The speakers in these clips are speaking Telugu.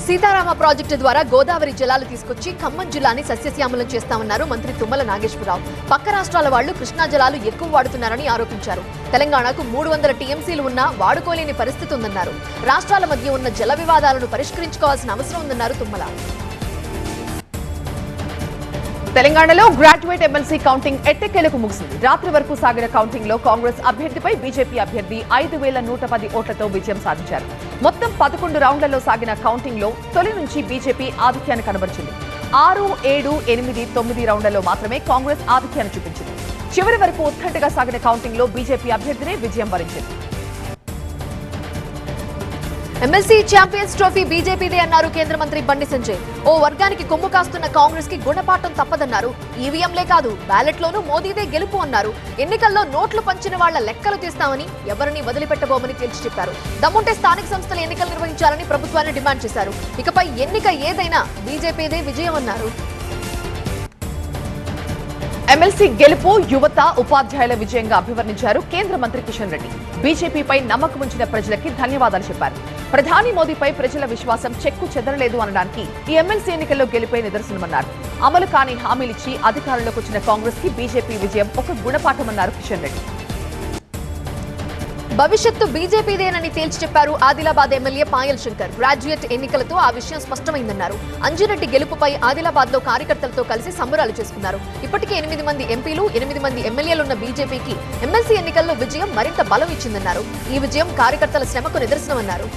సీతారామ ప్రాజెక్టు ద్వారా గోదావరి జలాలు తీసుకొచ్చి ఖమ్మం జిల్లాని సస్యశ్యామలం చేస్తామన్నారు మంత్రి తుమ్మల నాగేశ్వరరావు. పక్క రాష్ట్రాల వాళ్లు కృష్ణా జలాలు ఎక్కువ వాడుతున్నారని ఆరోపించారు. తెలంగాణకు 300 టీఎంసీలు ఉన్నా వాడుకోలేని పరిస్థితి ఉందన్నారు. రాష్ట్రాల మధ్య ఉన్న జల వివాదాలను పరిష్కరించుకోవాల్సిన అవసరం ఉందన్నారు తుమ్మల. తెలంగాణలో గ్రాడ్యుయేట్ ఎమ్మెల్సీ కౌంటింగ్ ఎట్టకేలకు ముగిసింది. రాత్రి వరకు సాగిన కౌంటింగ్ లో కాంగ్రెస్ అభ్యర్థిపై బీజేపీ అభ్యర్థి 5110 ఓట్లతో విజయం సాధించారు. మొత్తం 11 రౌండ్లలో సాగిన కౌంటింగ్ లో తొలి నుంచి బీజేపీ ఆధిక్యాన్ని కనబరిచింది. 6, 7, 8, 9 రౌండ్లలో మాత్రమే కాంగ్రెస్ ఆధిక్యాన్ని చూపించింది. చివరి వరకు ఉత్కంఠగా సాగిన కౌంటింగ్ లో బీజేపీ అభ్యర్థినే విజయం వరించింది. ఎమ్మెల్సీ ఛాంపియన్స్ ట్రోఫీ బీజేపీదే అన్నారు కేంద్ర మంత్రి బండి సంజయ్. ఓ వర్గానికి కొమ్ము కాస్తున్న కాంగ్రెస్ కి గుణపాఠం తప్పదన్నారు. ఈవీఎంలే కాదు బ్యాలెట్లోనూ మోదీదే గెలుపు అన్నారు. ఎన్నికల్లో నోట్లు పంచిన వాళ్ల లెక్కలు తీస్తామని, ఎవరిని వదిలిపెట్టబోమని తేల్చి చెప్పారు. దమ్ముంటే స్థానిక సంస్థల ఎన్నికలు నిర్వహించాలని ప్రభుత్వాన్ని డిమాండ్ చేశారు. ఇకపై ఎన్నిక ఏదైనా బీజేపీదే విజయం అన్నారు. ఎమ్మెల్సీ గెలుపు యువత ఉపాధ్యాయుల విజయంగా అభివర్ణించారు కేంద్ర మంత్రి కిషన్ రెడ్డి. బీజేపీపై నమ్మకం ఉంచిన ప్రజలకి ధన్యవాదాలు చెప్పారు. ప్రధాని మోదీపై ప్రజల విశ్వాసం చెక్కు చెదరలేదు అనడానికి ఈ ఎమ్మెల్సీ ఎన్నికల్లో గెలిపే నిదర్శనమన్నారు. అమలు కాని హామీలిచ్చి అధికారంలోకి వచ్చిన కాంగ్రెస్ కి బీజేపీ విజయం ఒక గుణపాఠమన్నారు కిషన్ రెడ్డి. భవిష్యత్తు బీజేపీదేనని తేల్చి చెప్పారు ఆదిలాబాద్ ఎమ్మెల్యే పాయల్ శంకర్. గ్రాడ్యుయేట్ ఎన్నికలతో ఆ విషయం స్పష్టమైందన్నారు. అంజిరెడ్డి గెలుపుపై ఆదిలాబాద్ లో కార్యకర్తలతో కలిసి సంబరాలు చేసుకున్నారు. ఇప్పటికే 8 మంది ఎంపీలు, 8 మంది ఎమ్మెల్యేలున్న బీజేపీకి ఎమ్మెల్సీ ఎన్నికల్లో విజయం మరింత బలం ఇచ్చిందన్నారు. ఈ విజయం కార్యకర్తల శ్రమకు నిదర్శనమన్నారు.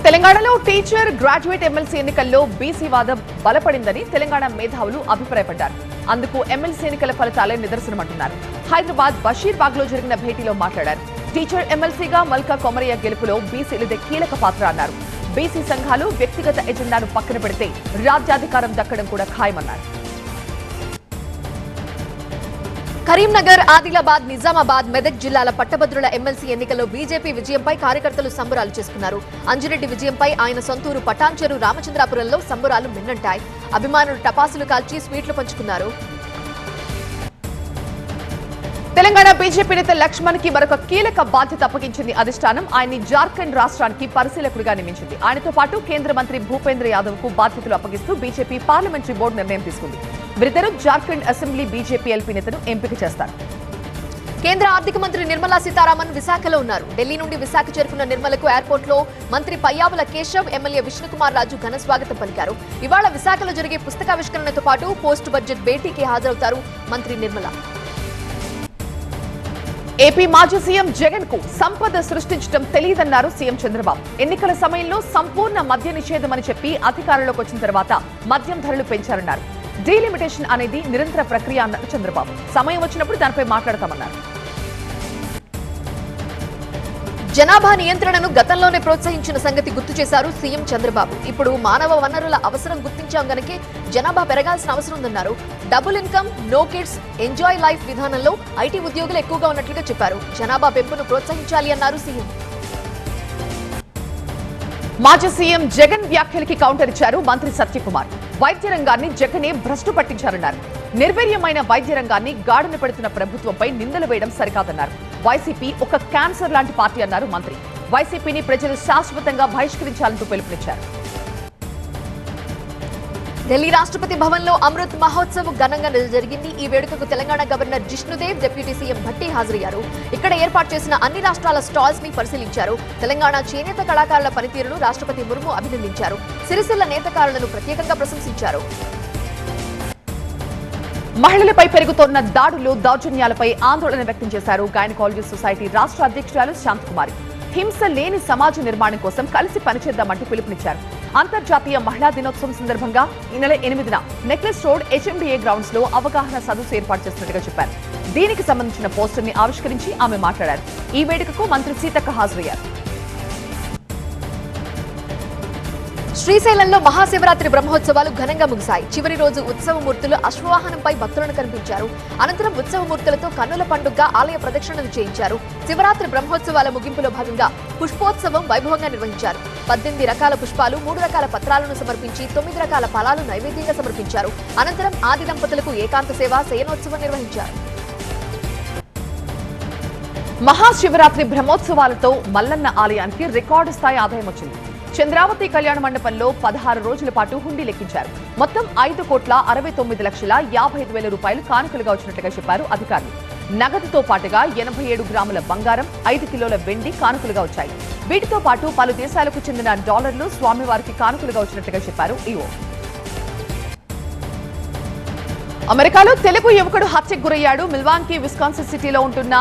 తెలంగాణలో టీచర్ గ్రాడ్యుయేట్ ఎమ్మెల్సీ ఎన్నికల్లో బీసీ వాదం బలపడిందని తెలంగాణ మేధావులు అభిప్రాయపడ్డారు. అందుకు ఎమ్మెల్సీ ఎన్నికల ఫలితాలే నిదర్శనమంటున్నారు. హైదరాబాద్ బషీర్బాగ్ లో జరిగిన భేటీలో మాట్లాడారు. టీచర్ ఎమ్మెల్సీగా మల్కా కొమరయ్య గెలుపులో బీసీలదే కీలక పాత్ర అన్నారు. బీసీ సంఘాలు వ్యక్తిగత ఎజెండాను పక్కన పెడితే రాజ్యాధికారం దక్కడం కూడా ఖాయమన్నారు. కరీంనగర్, ఆదిలాబాద్, నిజామాబాద్, మెదక్ జిల్లాల పట్టభద్రుల ఎమ్మెల్సీ ఎన్నికల్లో బీజేపీ విజయంపై కార్యకర్తలు సంబరాలు చేసుకున్నారు. అంజిరెడ్డి విజయంపై ఆయన సొంతూరు పటాన్చెరు రామచంద్రాపురంలో సంబరాలు మిన్నంటాయి. అభిమానులు టపాసులు కాల్చి స్వీట్లు పంచుకున్నారు. తెలంగాణ బీజేపీ నేత లక్ష్మణ్ కి మరొక కీలక బాధ్యత అప్పగించింది అధిష్టానం. ఆయన్ని జార్ఖండ్ రాష్ట్రానికి పరిశీలకుడిగా నియమించింది. ఆయనతో పాటు కేంద్ర మంత్రి భూపేంద్ర యాదవ్ కు బాధ్యతలు అప్పగిస్తూ బీజేపీ పార్లమెంటరీ బోర్డు నిర్ణయం తీసుకుంది. వీరిద్దరూ జార్ఖండ్ అసెంబ్లీ బీజేపీ ఎల్పీ నేతను ఎంపిక చేస్తారు. కేంద్ర ఆర్థిక మంత్రి నిర్మలా సీతారామన్ విశాఖలో ఉన్నారు. ఢిల్లీ నుండి విశాఖ చేరుకున్న నిర్మలకు ఎయిర్పోర్ట్ లో మంత్రి పయ్యావుల కేశవ్, ఎమ్మెల్యే విష్ణుకుమార్ రాజు ఘన స్వాగతం పలికారు. ఇవాళ విశాఖలో జరిగే పుస్తకావిష్కరణతో పాటు పోస్ట్ బడ్జెట్ భేటీకి హాజరవుతారు మంత్రి నిర్మల. ఏపీ మాజీ సీఎం జగన్ కు సంపద సృష్టించడం తెలియదన్నారు సీఎం చంద్రబాబు. ఎన్నికల సమయంలో సంపూర్ణ మద్య నిషేధం అని చెప్పి అధికారంలోకి వచ్చిన తర్వాత మద్యం ధరలు పెంచారన్నారు. డీలిమిటేషన్ అనేది నిరంతర ప్రక్రియ అన్నారు చంద్రబాబు. సమయం వచ్చినప్పుడు దానిపై మాట్లాడతామన్నారు. జనాభా నియంత్రణను గతంలోనే ప్రోత్సహించిన సంగతి గుర్తు చేశారు సీఎం చంద్రబాబు. ఇప్పుడు మానవ వనరుల అవసరం గుర్తించాం గనకే జనాభా పెరగాల్సిన అవసరం ఉందన్నారు. Double income, no kids, enjoy life విధానంలో ఐటీ ఉద్యోగులు ఎక్కువగా ఉన్నట్లుగా చెప్పారు. జనాభా పెంపును ప్రోత్సహించాలి అన్నారు సీఎం. మాజీ సీఎం జగన్ వ్యాఖ్యలకి కౌంటర్ ఇచ్చారు మంత్రి సత్యకుమార్. వైద్య రంగాన్ని జగనే భ్రష్టు పట్టించారన్నారు. నిర్వీర్యమైన వైద్య రంగాన్ని గాడిన పెడుతున్న ప్రభుత్వంపై నిందలు వేయడం సరికాదన్నారు. వైసీపీ ఒక క్యాన్సర్ లాంటి పార్టీ అన్నారు మంత్రి. వైసీపీని ప్రజలు శాశ్వతంగా బహిష్కరించాలంటూ పిలుపునిచ్చారు. ఢిల్లీ రాష్ట్రపతి భవన్ లో అమృత్ మహోత్సవ్ ఘనంగా జరిగింది. ఈ వేడుకకు Telangana governor Jishnu Dev, deputy CM Bhatti హాజరయ్యారు. ఇక్కడ ఏర్పాటు చేసిన అన్ని రాష్ట్రాల స్టాల్స్ ని పరిశీలించారు. తెలంగాణ చేనేత కళాకారుల పనితీరును రాష్ట్రపతి ముర్ము అభినందించారు. సిరిసిల్ల నేతకారులను ప్రత్యేకంగా ప్రశంసించారు. మహిళలపై పెరుగుతోన్న దాడులు, దౌర్జన్యాలపై ఆందోళన వ్యక్తం చేశారు గైనకాలజిస్ట్ సొసైటీ రాష్ట్ర అధ్యక్షురాలు శాంతకుమారి. హింస లేని సమాజ నిర్మాణం కోసం కలిసి పనిచేద్దామంటూ పిలుపునిచ్చారు. అంతర్జాతీయ మహిళా దినోత్సవం సందర్భంగా ఈ నెల 8న నెక్లెస్ రోడ్ హెచ్ఎండిఏ గ్రౌండ్స్ లో అవగాహన సదస్సు ఏర్పాటు చేస్తున్నట్టుగా చెప్పారు. దీనికి సంబంధించిన పోస్టర్ ని ఆవిష్కరించి ఆమె మాట్లాడారు. ఈ వేడుకకు మంత్రి సీతక్క హాజరయ్యారు. శ్రీశైలంలో మహాశివరాత్రి బ్రహ్మోత్సవాలు ఘనంగా ముగిశాయి. చివరి రోజు ఉత్సవమూర్తులు అశ్వవాహనంపై భక్తులను కనిపించారు. అనంతరం ఉత్సవమూర్తులతో కన్నుల పండుగగా ఆలయ ప్రదక్షిణలు చేయించారు. శివరాత్రి బ్రహ్మోత్సవాల ముగింపులో భాగంగా పుష్పోత్సవం వైభవంగా నిర్వహించారు. 18 రకాల పుష్పాలు, 3 రకాల పత్రాలను సమర్పించి 9 రకాల ఫలాలు నైవేద్యంగా సమర్పించారు. అనంతరం ఆది దంపతులకు ఏకాంత సేవ, శయనోత్సవం నిర్వహించారు. మహాశివరాత్రి బ్రహ్మోత్సవాలతో మల్లన్న ఆలయానికి రికార్డు స్థాయి ఆదాయం వచ్చింది. చంద్రావతి కళ్యాణ మండపంలో 16 రోజుల పాటు హుండీ లెక్కించారు. మొత్తం 5,69,55,000 రూపాయలు కానుకలుగా వచ్చినట్లుగా చెప్పారు అధికారులు. నగదుతో పాటుగా 87 గ్రాముల బంగారం, 5 కిలోల వెండి కానుకలుగా వచ్చాయి. వీటితో పాటు పలు దేశాలకు చెందిన డాలర్లు స్వామివారికి కానుకలుగా వచ్చినట్లుగా చెప్పారు ఈవో. అమెరికాలో తెలుగు యువకుడు హత్యకు గురయ్యాడు. మిల్వాంకీ, విస్కాన్సిన్ సిటీలో ఉంటున్న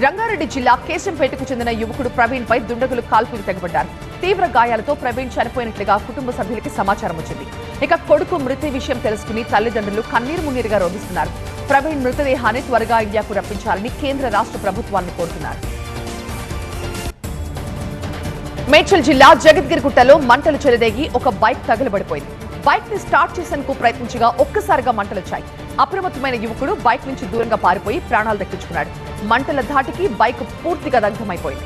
రంగారెడ్డి జిల్లా కేశంపేటకు చెందిన యువకుడు ప్రవీణ్ పై దుండగులు కాల్పులు తెగబడ్డారు. తీవ్ర గాయాలతో ప్రవీణ్ చనిపోయినట్లుగా కుటుంబ సభ్యులకి సమాచారం వచ్చింది. ఇక కొడుకు మృతి విషయం తెలుసుకుని తల్లిదండ్రులు కన్నీరు మున్నీరుగా రోధిస్తున్నారు. ప్రవీణ్ మృతదేహాన్ని త్వరగా ఇండియాకు రప్పించాలని కేంద్ర రాష్ట్ర ప్రభుత్వాన్ని కోరుతున్నారు. మేడ్చల్ జిల్లా జగద్గిరిగుట్టలో మంటలు చెలరేగి ఒక బైక్ తగలబడిపోయింది. బైక్ ని స్టార్ట్ చేసేందుకు ప్రయత్నించగా ఒక్కసారిగా మంటలొచ్చాయి. అప్రమత్తమైన యువకుడు బైక్ నుంచి దూరంగా పారిపోయి ప్రాణాలు దక్కించుకున్నాడు. మంటల ధాటికి బైక్ పూర్తిగా దగ్ధమైపోయింది.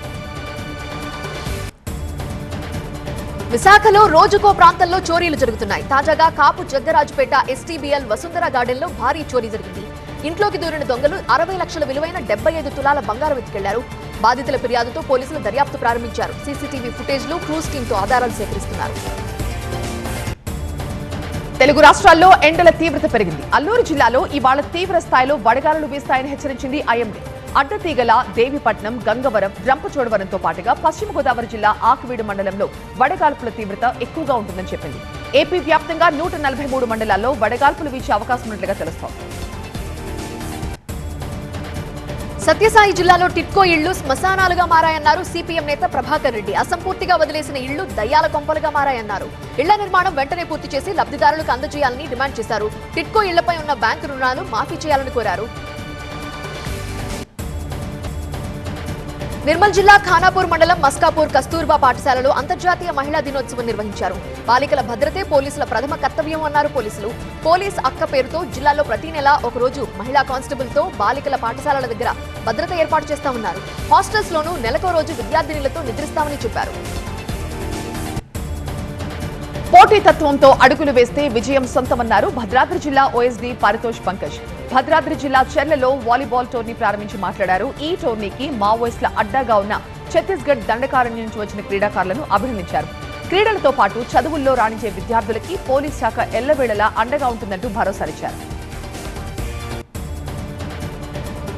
విశాఖలో రోజుకో ప్రాంతంలో చోరీలు జరుగుతున్నాయి. తాజాగా కాపు జగ్గరాజుపేట ఎస్టీబీఎల్ వసుంధర గార్డెన్ లో భారీ చోరీ జరిగింది. ఇంట్లోకి దూరిన దొంగలు 60 లక్షల విలువైన 75 తులాల బంగారం ఎత్తుకెళ్లారు. బాధితుల ఫిర్యాదుతో పోలీసులు దర్యాప్తు ప్రారంభించారు. సీసీటీవీ ఫుటేజ్లు, క్రూజ్ టీంతో ఆధారాలు సేకరిస్తున్నారు. తెలుగు రాష్ట్రాల్లో ఎండల తీవ్రత పెరిగింది. అల్లూరు జిల్లాలో ఇవాళ తీవ్ర స్థాయిలో వడగాలులు వీస్తాయని హెచ్చరించింది ఐఎండీ. అడ్డతీగల, దేవిపట్నం, గంగవరం, రంపచోడవరంతో పాటుగా పశ్చిమ గోదావరి జిల్లా ఆకువీడు మండలంలో వడగాల్పుల తీవ్రత ఎక్కువగా ఉంటుందని చెప్పింది. ఏపీ వ్యాప్తంగా 143 మండలాల్లో వడగాల్పులు వీచే అవకాశం ఉన్నట్లుగా తెలుస్తోంది. సత్యసాయి జిల్లాలో టిట్కో ఇళ్లు శ్మశానాలుగా మారాయన్నారు సిపిఎం నేత ప్రభాకర్ రెడ్డి. అసంపూర్తిగా వదిలేసిన ఇళ్లు దయ్యాల కొంపలుగా మారాయన్నారు. ఇళ్ల నిర్మాణం వెంటనే పూర్తి చేసి లబ్ధిదారులకు అందజేయాలని డిమాండ్ చేశారు. టిట్కో ఇళ్లపై ఉన్న బ్యాంకు రుణాలు మాఫీ చేయాలని కోరారు. నిర్మల్ జిల్లా ఖానాపూర్ మండలం మస్కాపూర్ కస్తూర్బా పాఠశాలలో అంతర్జాతీయ మహిళా దినోత్సవం నిర్వహించారు. బాలికల భద్రతే పోలీసుల ప్రథమ కర్తవ్యం అన్నారు పోలీసులు. పోలీస్ అక్క పేరుతో జిల్లాలో ప్రతి నెల ఒకరోజు మహిళా కానిస్టేబుల్ తో బాలికల పాఠశాలల దగ్గర భద్రత ఏర్పాటు చేస్తామన్నారు. హాస్టల్స్ లోనూ నెలకో రోజు విద్యార్థినులతో నిద్రిస్తామని చెప్పారు. పోటీతత్వంతో అడుగులు వేస్తే విజయం సొంతమన్నారు భద్రాద్రి జిల్లా ఓఎస్డీ పారితోష్ పంకజ్. భద్రాద్రి జిల్లా చెర్లలో వాలీబాల్ టోర్నీ ప్రారంభించి మాట్లాడారు. ఈ టోర్నీకి మావోయిస్టుల అడ్డాగా ఉన్న ఛత్తీస్గఢ్ దండకారణ్యం నుంచి వచ్చిన క్రీడాకారులను అభినందించారు. క్రీడలతో పాటు చదువుల్లో రాణించే విద్యార్థులకి పోలీస్ శాఖ ఎల్లవేళలా అండగా ఉంటుందంటూ భరోసానిచ్చారు.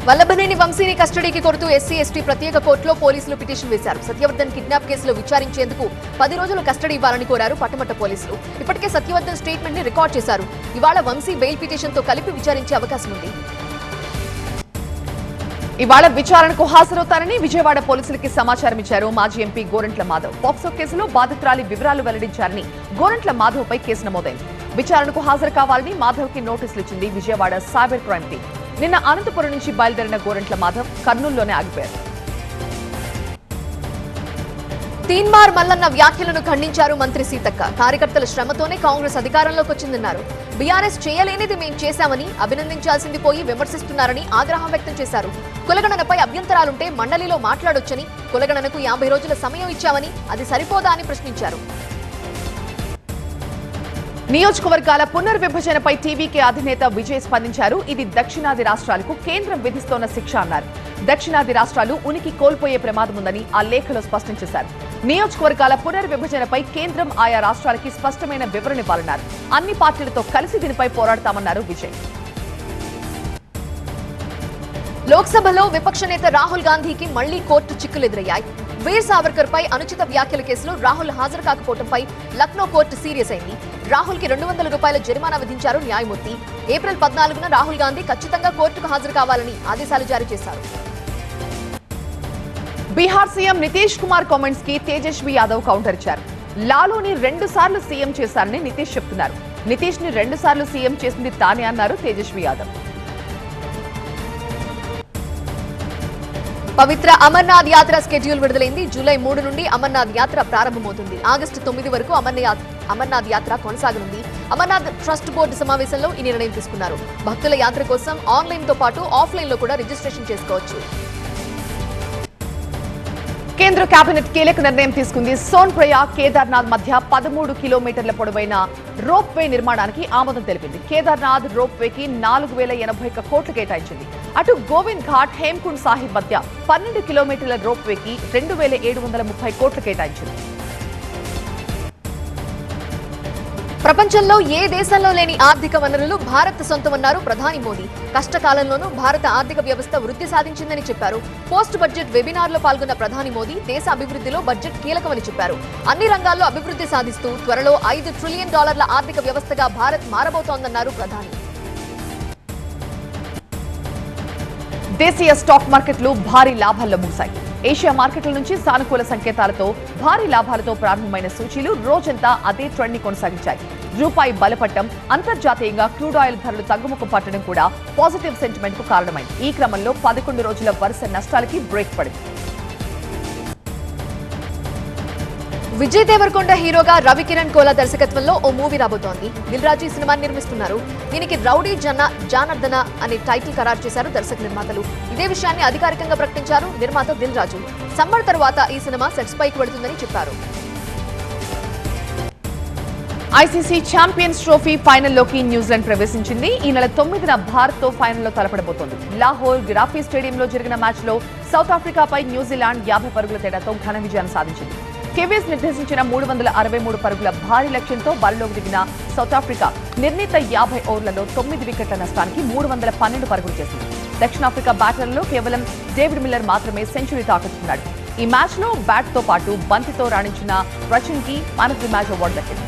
వల్లభనేని వంశీని కస్టడీకి కోరుతూ ఎస్సీ ఎస్టీ ప్రత్యేక కోర్టులో పోలీసులు పిటిషన్ వేశారు. సత్యవర్ధన్ కిడ్నాప్ కేసులో విచారించేందుకు 10 రోజులు కస్టడీ ఇవ్వాలని కోరారు పట్టమట్ట పోలీసులు. ఇప్పటికే సత్యవర్ధన్ స్టేట్మెంట్ ని రికార్డ్ చేశారు. ఇవాళ వంశీ బెయిల్ పిటిషన్ తో కలిపి విచారించే అవకాశం ఉంది. ఇవాళ విచారణకు హాజరవుతారని విజయవాడ పోలీసులకి సమాచారం ఇచ్చారు మాజీ ఎంపీ గోరంట్ల మాధవ్. పోక్సో కేసులో బాధితురాలి వివరాలు వెల్లడించారని గోరంట్ల మాధవ్ పై కేసు నమోదైంది. విచారణకు హాజరు కావాలని మాధవ్ కి నోటీసులు ఇచ్చింది విజయవాడ సైబర్ క్రైమ్ టీం. నిన్న అనంతపురం నుంచి బయలుదేరిన గోరంట్ల మాధవ్ కర్నూలులోనే ఆగిపోయారు. తీన్మార్ మల్లన్న వ్యాఖ్యలను ఖండించారు మంత్రి సీతక్క. కార్యకర్తల శ్రమతోనే కాంగ్రెస్ అధికారంలోకి వచ్చిందన్నారు. బీఆర్ఎస్ చేయలేనిది మేం చేశామని, అభినందించాల్సింది పోయి విమర్శిస్తున్నారని ఆగ్రహం వ్యక్తం చేశారు. కులగణనపై అభ్యంతరాలుంటే మండలిలో మాట్లాడొచ్చని, కులగణనకు 50 రోజుల సమయం ఇచ్చామని, అది సరిపోదా అని ప్రశ్నించారు. నియోజకవర్గాల పునర్విభజనపై టీవీకే అధినేత విజయ్ స్పందించారు. ఇది దక్షిణాది రాష్ట్రాలకు కేంద్రం విధిస్తోన్న శిక్ష అన్నారు. దక్షిణాది రాష్ట్రాలు ఉనికి కోల్పోయే ప్రమాదం ఉందని ఆ లేఖలో స్పష్టం చేశారు. నియోజకవర్గాల పునర్విభజనపై కేంద్రం ఆయా రాష్ట్రాలకి స్పష్టమైన వివరణ ఇవ్వాలన్నారు. అన్ని పార్టీలతో కలిసి దీనిపై పోరాడతామన్నారు విజయ్. లోక్సభలో విపక్ష నేత రాహుల్ గాంధీకి మళ్లీ కోర్టు చిక్కులు ఎదురయ్యాయి. వీర్ సావర్కర్ పై అనుచిత వ్యాఖ్యల కేసులో రాహుల్ హాజరు కాకపోవడంపై లక్నో కోర్టు సీరియస్ అయింది. రాహుల్ కి 200 రూపాయల జరిమానా విధించారు న్యాయమూర్తి. ఏప్రిల్ 14న రాహుల్ గాంధీ ఖచ్చితంగా కోర్టుకు హాజరు కావాలని ఆదేశాలు జారీ చేశారు. బీహార్ సీఎం నితీష్ కుమార్ కామెంట్స్ కి తేజస్వి యాదవ్ కౌంటర్ ఇచ్చారు. లాలూని 2 సార్లు సీఎం చేశారని నితీష్ చెప్తున్నారు. నితీష్ ని 2 సార్లు సీఎం చేసింది తానే అన్నారు తేజస్వి యాదవ్. పవిత్ర అమర్నాథ్ యాత్ర స్కెడ్యూల్ విడుదలైంది. జూలై 3 నుండి అమర్నాథ్ యాత్ర ప్రారంభమవుతుంది. ఆగస్టు 9 వరకు అమర్నాథ్ యాత్ర కొనసాగనుంది. అమర్నాథ్ ట్రస్ట్ బోర్డు సమావేశంలో ఈ నిర్ణయం తీసుకున్నారు. భక్తుల యాత్ర కోసం ఆన్లైన్ తో పాటు ఆఫ్లైన్ లో కూడా రిజిస్ట్రేషన్ చేసుకోవచ్చు. కేంద్ర కేబినెట్ కీలక నిర్ణయం తీసుకుంది. సోన్ప్రయాగ్ కేదార్నాథ్ మధ్య 13 కిలోమీటర్ల పొడవైన రోప్ వే నిర్మాణానికి ఆమోదం తెలిపింది. కేదార్నాథ్ రోప్ వేకి 4081 కోట్లు కేటాయించింది. అటు గోవింద్ ఘాట్, హేమ్కుండ్ సాహిబ్ మధ్య 12 కిలోమీటర్ల రోప్ వేకి 2730 కోట్లు కేటాయించింది. ప్రపంచంలో ఏ దేశంలో లేని ఆర్థిక వనరులు భారత్ సొంతమన్నారు ప్రధాని మోదీ. కష్టకాలంలోనూ భారత ఆర్థిక వ్యవస్థ వృద్ధి సాధించిందని చెప్పారు. పోస్ట్ బడ్జెట్ వెబినార్ లో పాల్గొన్న ప్రధాని మోదీ దేశ అభివృద్ధిలో బడ్జెట్ కీలకమని చెప్పారు. అన్ని రంగాల్లో అభివృద్ధి సాధిస్తూ త్వరలో $5 ట్రిలియన్ ఆర్థిక వ్యవస్థగా భారత్ మారబోతోందన్నారు ప్రధాని. దేశీయ స్టాక్ మార్కెట్లు భారీ లాభాల్లో ముగిశాయి. ఏషియా మార్కెట్ల నుంచి సానుకూల సంకేతాలతో భారీ లాభాలతో ప్రారంభమైన సూచీలు రోజంతా అదే ట్రెండ్ ని కొనసాగించాయి. రూపాయి బలపట్టం, అంతర్జాతీయంగా క్రూడ్ ఆయిల్ ధరలు తగ్గుముఖం పట్టడం కూడా పాజిటివ్ సెంటిమెంట్ కు కారణమైంది. ఈ క్రమంలో 11 రోజుల వరుస నష్టాలకి బ్రేక్ పడింది. విజయ్ దేవరకొండ హీరోగా రవికిరణ్ కోలా దర్శకత్వంలో ఓ మూవీ రాబోతోంది. దిల్ రాజు ఈ సినిమాని నిర్మిస్తున్నారు. దీనికి రౌడీ జానర్దన అనే టైటిల్ ఖరారు చేశారు దర్శక నిర్మాతలు. ఇదే విషయాన్ని అధికారికంగా ప్రకటించారు నిర్మాత దిల్ రాజు. సమ్మర్ తర్వాత ఈ సినిమా సెట్స్ పైకి వెళుతుందని చెప్పారు. ఐసీసీ ఛాంపియన్స్ ట్రోఫీ ఫైనల్లోకి న్యూజిలాండ్ ప్రవేశించింది. ఈ నెల 9న భారత్ తో ఫైనల్లో తలపడబోతోంది. లాహోర్ గిరాఫీ స్టేడియంలో జరిగిన మ్యాచ్ లో సౌత్ ఆఫ్రికాపై న్యూజిలాండ్ 50 పరుగుల తేడాతో ఘన విజయాన్ని సాధించింది. కేవీఎస్ నిర్దేశించిన 363 పరుగుల భారీ లక్ష్యంతో బరిలోకి దిగిన సౌత్ ఆఫ్రికా నిర్ణీత 50 ఓవర్లలో 9 వికెట్ల నష్టానికి 312 పరుగులు చేసింది. దక్షిణాఫ్రికా బ్యాటర్లలో కేవలం డేవిడ్ మిల్లర్ మాత్రమే సెంచరీ తాకట్టుకున్నాడు. ఈ మ్యాచ్ లో బ్యాట్ తో పాటు బంతితో రాణించిన రచిన్ కి man of the match award దక్కింది.